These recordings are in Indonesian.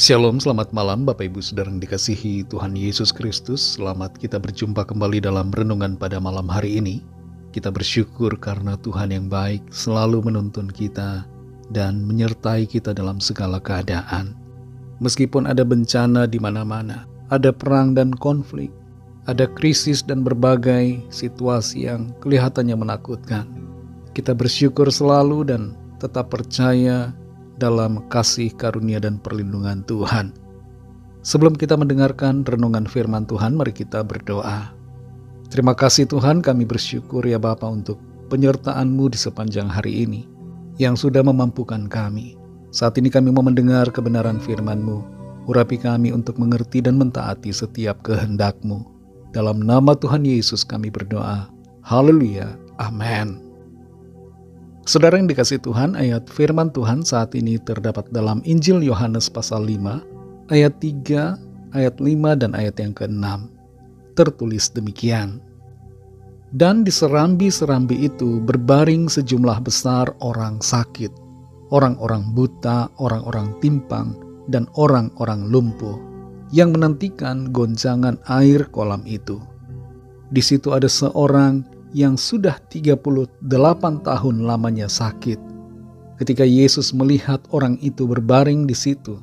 Shalom, selamat malam Bapak Ibu Saudara yang dikasihi Tuhan Yesus Kristus. Selamat kita berjumpa kembali dalam renungan pada malam hari ini. Kita bersyukur karena Tuhan yang baik selalu menuntun kita dan menyertai kita dalam segala keadaan. Meskipun ada bencana di mana-mana, ada perang dan konflik, ada krisis dan berbagai situasi yang kelihatannya menakutkan, kita bersyukur selalu dan tetap percaya dalam kasih karunia dan perlindungan Tuhan. Sebelum kita mendengarkan renungan firman Tuhan, mari kita berdoa. Terima kasih Tuhan, kami bersyukur ya Bapa untuk penyertaan-Mu di sepanjang hari ini yang sudah memampukan kami. Saat ini kami mau mendengar kebenaran firman-Mu. Urapi kami untuk mengerti dan mentaati setiap kehendak-Mu. Dalam nama Tuhan Yesus kami berdoa. Haleluya. Amin. Saudara yang dikasihi Tuhan, ayat firman Tuhan saat ini terdapat dalam Injil Yohanes pasal 5, ayat 3, ayat 5, dan ayat yang ke-6. Tertulis demikian. Dan di serambi-serambi itu berbaring sejumlah besar orang sakit, orang-orang buta, orang-orang timpang, dan orang-orang lumpuh, yang menantikan gonjangan air kolam itu. Di situ ada seorang yang sudah 38 tahun lamanya sakit. Ketika Yesus melihat orang itu berbaring di situ,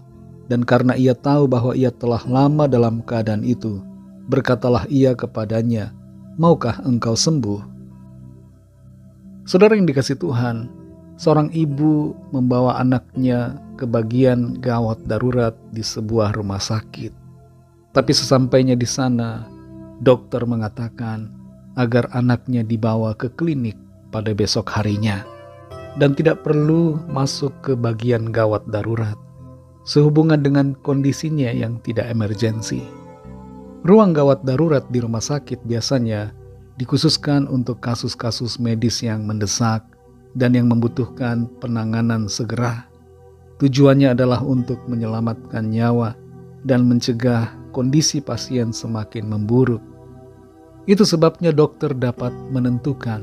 dan karena ia tahu bahwa ia telah lama dalam keadaan itu, berkatalah ia kepadanya, "Maukah engkau sembuh?" Saudara yang dikasihi Tuhan, seorang ibu membawa anaknya ke bagian gawat darurat di sebuah rumah sakit. Tapi sesampainya di sana, dokter mengatakan agar anaknya dibawa ke klinik pada besok harinya dan tidak perlu masuk ke bagian gawat darurat sehubungan dengan kondisinya yang tidak emergensi. Ruang gawat darurat di rumah sakit biasanya dikhususkan untuk kasus-kasus medis yang mendesak dan yang membutuhkan penanganan segera. Tujuannya adalah untuk menyelamatkan nyawa dan mencegah kondisi pasien semakin memburuk. Itu sebabnya dokter dapat menentukan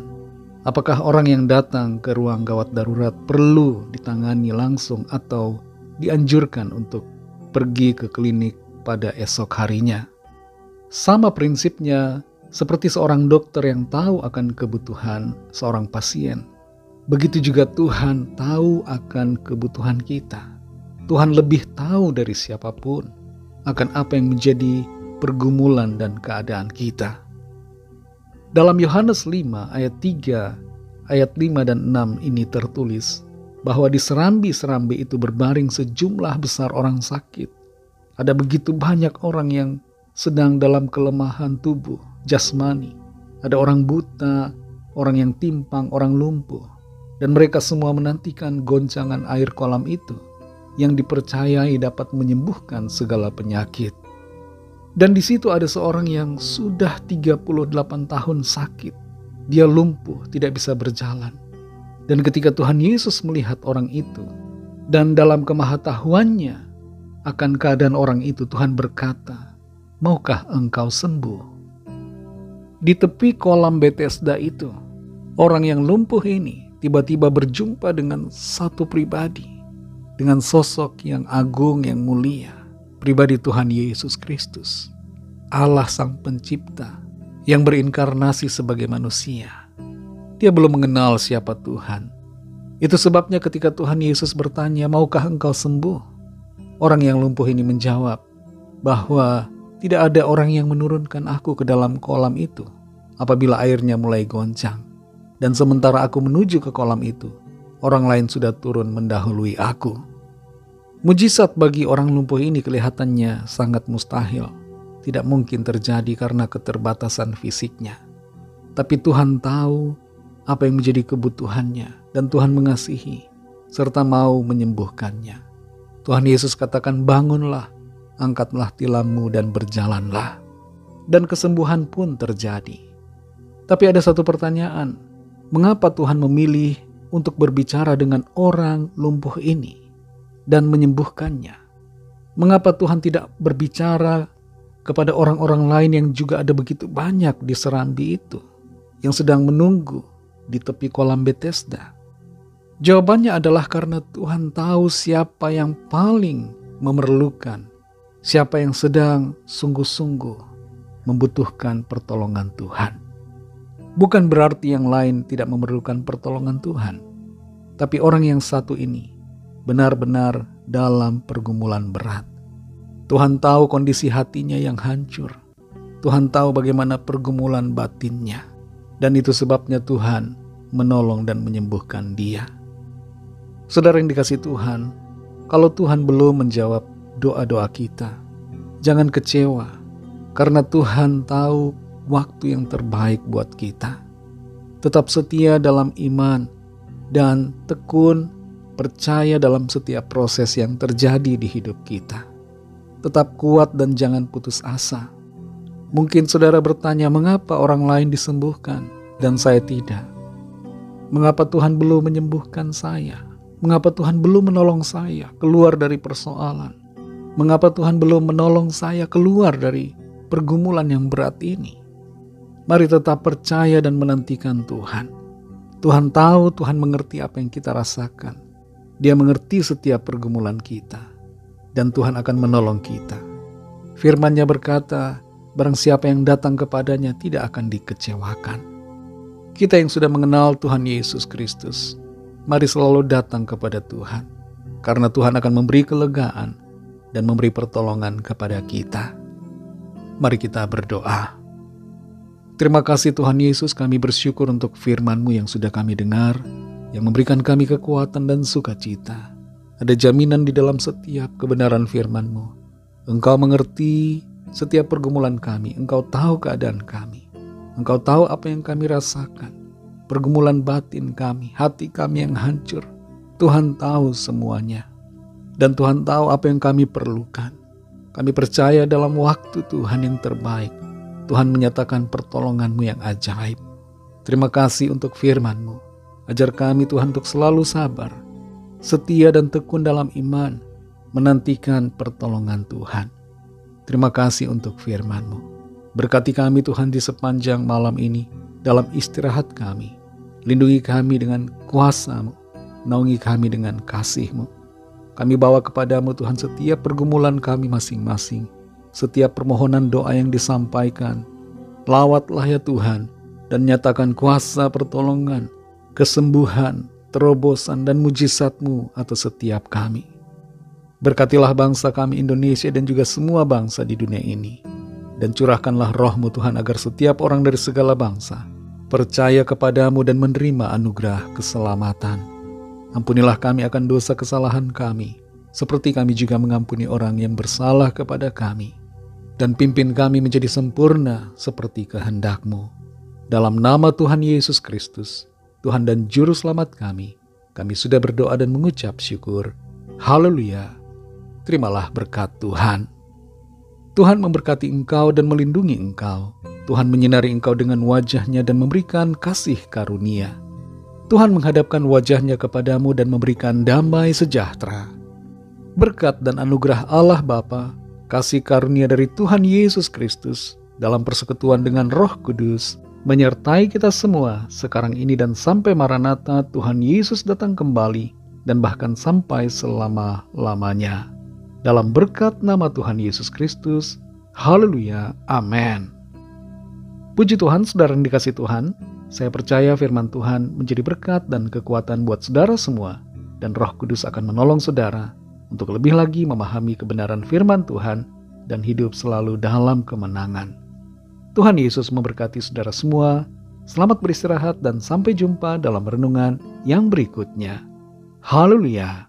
apakah orang yang datang ke ruang gawat darurat perlu ditangani langsung atau dianjurkan untuk pergi ke klinik pada esok harinya. Sama prinsipnya seperti seorang dokter yang tahu akan kebutuhan seorang pasien. Begitu juga Tuhan tahu akan kebutuhan kita. Tuhan lebih tahu dari siapapun akan apa yang menjadi pergumulan dan keadaan kita. Dalam Yohanes 5 ayat 3, ayat 5 dan 6 ini tertulis bahwa di serambi-serambi itu berbaring sejumlah besar orang sakit. Ada begitu banyak orang yang sedang dalam kelemahan tubuh, jasmani. Ada orang buta, orang yang timpang, orang lumpuh. Dan mereka semua menantikan goncangan air kolam itu yang dipercayai dapat menyembuhkan segala penyakit. Dan di situ ada seorang yang sudah 38 tahun sakit. Dia lumpuh, tidak bisa berjalan. Dan ketika Tuhan Yesus melihat orang itu, dan dalam kemahatauannya akan keadaan orang itu, Tuhan berkata, "Maukah engkau sembuh?" Di tepi kolam Bethesda itu, orang yang lumpuh ini tiba-tiba berjumpa dengan satu pribadi, dengan sosok yang agung, yang mulia. Pribadi Tuhan Yesus Kristus, Allah Sang Pencipta yang berinkarnasi sebagai manusia. Dia belum mengenal siapa Tuhan. Itu sebabnya ketika Tuhan Yesus bertanya, "Maukah engkau sembuh?" Orang yang lumpuh ini menjawab bahwa tidak ada orang yang menurunkan aku ke dalam kolam itu apabila airnya mulai goncang. Dan sementara aku menuju ke kolam itu, orang lain sudah turun mendahului aku. Mujizat bagi orang lumpuh ini kelihatannya sangat mustahil. Tidak mungkin terjadi karena keterbatasan fisiknya. Tapi Tuhan tahu apa yang menjadi kebutuhannya dan Tuhan mengasihi serta mau menyembuhkannya. Tuhan Yesus katakan, "Bangunlah, angkatlah tilammu dan berjalanlah." Dan kesembuhan pun terjadi. Tapi ada satu pertanyaan, mengapa Tuhan memilih untuk berbicara dengan orang lumpuh ini dan menyembuhkannya? Mengapa Tuhan tidak berbicara kepada orang-orang lain yang juga ada begitu banyak di serambi itu, yang sedang menunggu di tepi kolam Bethesda? Jawabannya adalah karena Tuhan tahu siapa yang paling memerlukan, siapa yang sedang sungguh-sungguh membutuhkan pertolongan Tuhan. Bukan berarti yang lain tidak memerlukan pertolongan Tuhan, tapi orang yang satu ini benar-benar dalam pergumulan berat. Tuhan tahu kondisi hatinya yang hancur. Tuhan tahu bagaimana pergumulan batinnya. Dan itu sebabnya Tuhan menolong dan menyembuhkan dia. Saudara yang dikasihi Tuhan, kalau Tuhan belum menjawab doa-doa kita, jangan kecewa, karena Tuhan tahu waktu yang terbaik buat kita. Tetap setia dalam iman dan tekun percaya dalam setiap proses yang terjadi di hidup kita. Tetap kuat dan jangan putus asa. Mungkin saudara bertanya, mengapa orang lain disembuhkan dan saya tidak? Mengapa Tuhan belum menyembuhkan saya? Mengapa Tuhan belum menolong saya keluar dari persoalan? Mengapa Tuhan belum menolong saya keluar dari pergumulan yang berat ini? Mari tetap percaya dan menantikan Tuhan. Tuhan tahu, Tuhan mengerti apa yang kita rasakan. Dia mengerti setiap pergumulan kita. Dan Tuhan akan menolong kita. Firman-Nya berkata, barang siapa yang datang kepadanya tidak akan dikecewakan. Kita yang sudah mengenal Tuhan Yesus Kristus, mari selalu datang kepada Tuhan. Karena Tuhan akan memberi kelegaan dan memberi pertolongan kepada kita. Mari kita berdoa. Terima kasih Tuhan Yesus, kami bersyukur untuk firman-Mu yang sudah kami dengar, yang memberikan kami kekuatan dan sukacita. Ada jaminan di dalam setiap kebenaran firman-Mu. Engkau mengerti setiap pergumulan kami. Engkau tahu keadaan kami. Engkau tahu apa yang kami rasakan. Pergumulan batin kami, hati kami yang hancur. Tuhan tahu semuanya. Dan Tuhan tahu apa yang kami perlukan. Kami percaya dalam waktu Tuhan yang terbaik, Tuhan menyatakan pertolongan-Mu yang ajaib. Terima kasih untuk firman-Mu. Ajar kami Tuhan untuk selalu sabar, setia dan tekun dalam iman, menantikan pertolongan Tuhan. Terima kasih untuk firman-Mu. Berkati kami Tuhan di sepanjang malam ini, dalam istirahat kami. Lindungi kami dengan kuasa-Mu, naungi kami dengan kasih-Mu. Kami bawa kepadamu Tuhan setiap pergumulan kami masing-masing, setiap permohonan doa yang disampaikan. Lawatlah ya Tuhan, dan nyatakan kuasa pertolongan, kesembuhan, terobosan dan mujizat-Mu atas setiap kami. Berkatilah bangsa kami Indonesia dan juga semua bangsa di dunia ini. Dan curahkanlah roh-Mu Tuhan agar setiap orang dari segala bangsa percaya kepadamu dan menerima anugerah keselamatan. Ampunilah kami akan dosa kesalahan kami, seperti kami juga mengampuni orang yang bersalah kepada kami. Dan pimpin kami menjadi sempurna seperti kehendak-Mu. Dalam nama Tuhan Yesus Kristus, Tuhan dan Juru Selamat kami sudah berdoa dan mengucap syukur. Haleluya. Terimalah berkat Tuhan. Tuhan memberkati engkau dan melindungi engkau. Tuhan menyinari engkau dengan wajah-Nya dan memberikan kasih karunia. Tuhan menghadapkan wajah-Nya kepadamu dan memberikan damai sejahtera. Berkat dan anugerah Allah Bapa, kasih karunia dari Tuhan Yesus Kristus dalam persekutuan dengan Roh Kudus menyertai kita semua sekarang ini dan sampai Maranatha Tuhan Yesus datang kembali dan bahkan sampai selama-lamanya. Dalam berkat nama Tuhan Yesus Kristus. Haleluya. Amin. Puji Tuhan, saudara yang dikasihi Tuhan. Saya percaya firman Tuhan menjadi berkat dan kekuatan buat saudara semua. Dan Roh Kudus akan menolong saudara untuk lebih lagi memahami kebenaran firman Tuhan dan hidup selalu dalam kemenangan. Tuhan Yesus memberkati saudara semua. Selamat beristirahat dan sampai jumpa dalam renungan yang berikutnya. Haleluya.